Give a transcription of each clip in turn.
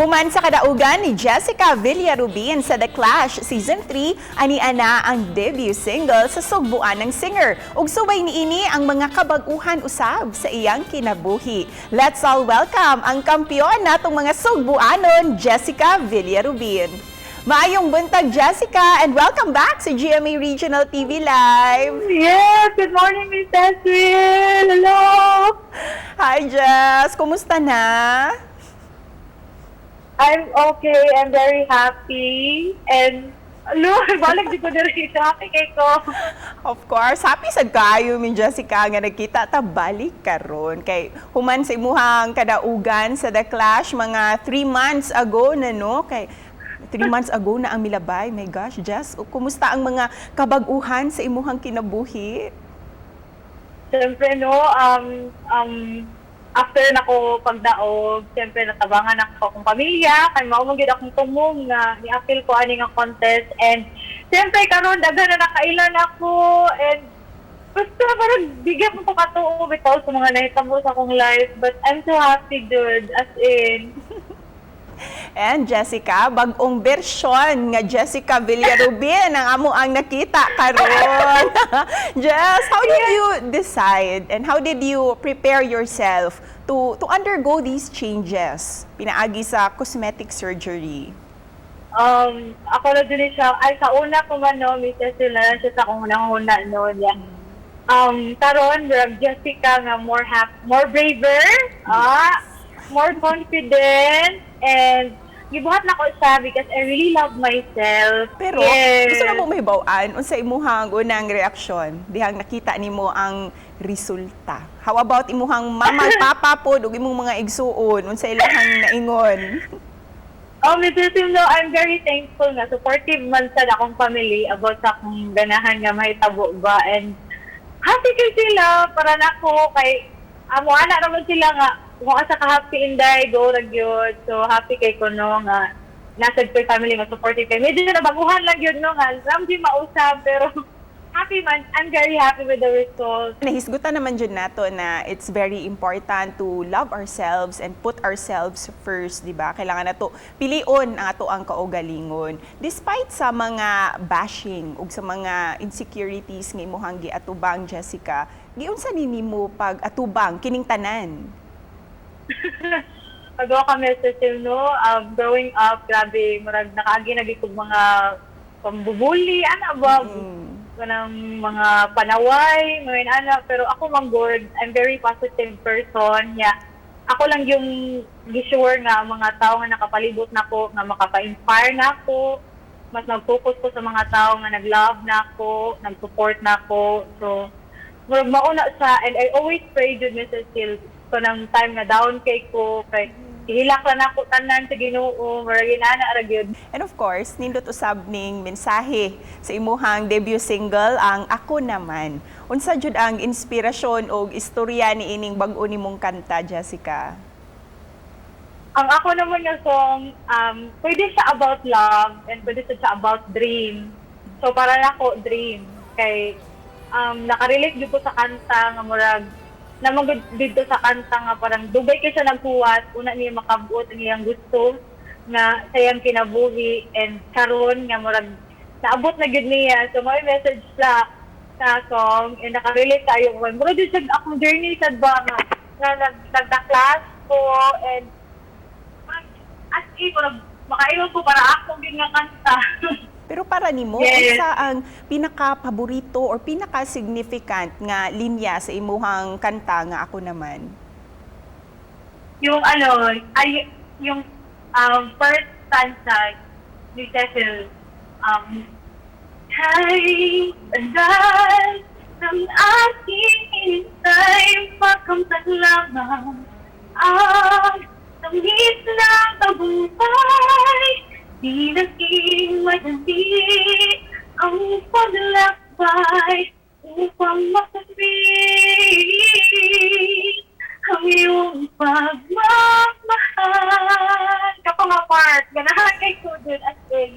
Human sa kadaugan ni Jessica Villarubin sa The Clash Season 3, ani ana ang debut single sa sugbuan ng singer. Ug subay niini ang mga kabag-uhan usab sa iyang kinabuhi. Let's all welcome ang kampiyon natong mga sugbuanon, Jessica Villarubin. Maayong buntag, Jessica, and welcome back sa GMA Regional TV Live. Yes, good morning, Miss Cecil. Hello. Hi, Jess. Kumusta na? I'm okay. I'm very happy. And, balik di ko dito. Happy kay ko. Of course, happy sad kayo min Jessica nga nagkita ta balik karon kay human sa imuhang kadaugan sa The Clash mga 3 months ago na no kay 3 months ago na ang milabay. My gosh, Jess, kumusta ang mga kabag-uhan sa imuhang kinabuhi? Siyempre, no, after nako pagdaog, siyempre natabangan ako akong pamilya, kay maumagid akong tumong na ni-appeal ko ani nga contest, and siyempre karon daghan na nakailan ako, and basta parang bigyan ko katuo bitaw sa mga nahitabo sa akong life, but I'm so happy, dude, as in. And Jessica, bag-ong bersyon nga Jessica Villarubin ang amo ang nakita karon. Jess, how did you decide and how did you prepare yourself to undergo these changes? Pinaagi sa cosmetic surgery. Ako na din siya, ay sa una ko man no, Miss Cecil na siya sa akong unang-una no, niya. Karon, Jessica nga more braver, more confident, and gibuhat na ko siya because I really love myself. Pero gusto na mo mahibawaan unsa imuhang unang reaksyon dihang nakita nimo ang resulta. How about imuhang mama papa pod ug imong mga igsuon unsa ilahang naingon? Miss Cecil, no, I'm very thankful nga supportive man sa akong family about sa akong ganahan nga mahitabo ba, and happy kay sila para nako kay amo ana naman sila nga kung asa ka happy inday, go ra gyud. So happy kay ko no nga nasa ko family nga supportive kay. Medyo na baguhan lang gyud no nga ramdi mausab, pero happy man. I'm very happy with the result. Nahisgutan naman dyan nato na it's very important to love ourselves and put ourselves first, di ba? Kailangan nato pilion ang ato ang kaugalingon. Despite sa mga bashing ug sa mga insecurities nga imuhang giatubang, Jessica, giunsa nimo pag atubang kining tanan? Pag ako kami sa no, growing up, grabe, marag nakaagi nagikog mga pambubuli, ba? Kanang mga panaway, mga ana, pero ako manggod, I'm very positive person. Yeah. Ako lang yung gisure nga mga tao nga nakapalibot nako, nga makapa-inspire nako, mas nag-focus ko sa mga tao nga nag-love nako, nag-support nako. So, murag mauna sa, and I always pray to Mrs. Hill, so nang time na down kay ko, kay hilak lang ako tanan sa Ginoo, maragin ana ra gyud. And of course, nindot usab ning mensahe sa imuhang debut single ang Ako Naman. Unsa jud ang inspirasyon o istorya ni ining bag-o nimong kanta, Jessica? Ang Ako Naman nga song, pwede siya about love and pwede siya about dream. So para nako dream kay nakarelate jud ko sa kanta nga murag namang dito sa kanta nga parang dugay kay siya naghuwat, una niya makabuot ang iyang gusto nga sayang kinabuhi, and karon nga murag naabot na gyud niya. So may message sa song, and nakarelate tayo ko. Murag din sa akong journey sa ba nga nagda-class ko, and as in makaiwan ko para akong gyud nga kanta. Pero para nimo, yes, unsa ang pinaka-paborito or pinaka-significant nga linya sa imuhang kanta nga Ako Naman? Yung yung first stanza ni Cecil, Hay, andal ng aking hintay, makamtan lamang ang tamis ng tagumpay. Di naging madali ang paglakbay upang makapit ang iyong pagmamahal. Kapangapart, ganahan kay Kudun at Kay.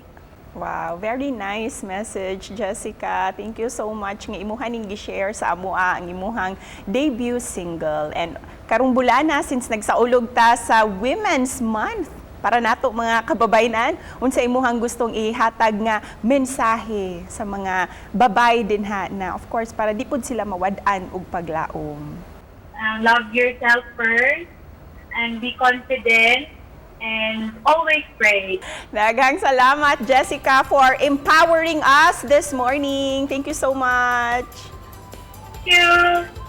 Wow, very nice message, Jessica. Thank you so much nga imuhan ning gi-share sa amoa ang imuhang debut single. And karong bulana since nagsaulog ta sa Women's Month para nato mga kababaynan, unsa imuhang gustong ihatag nga mensahe sa mga babay din ha na of course para di pud sila mawad-an og paglaom. Love yourself first and be confident and always pray. Daghang salamat Jessica for empowering us this morning. Thank you so much. Thank you.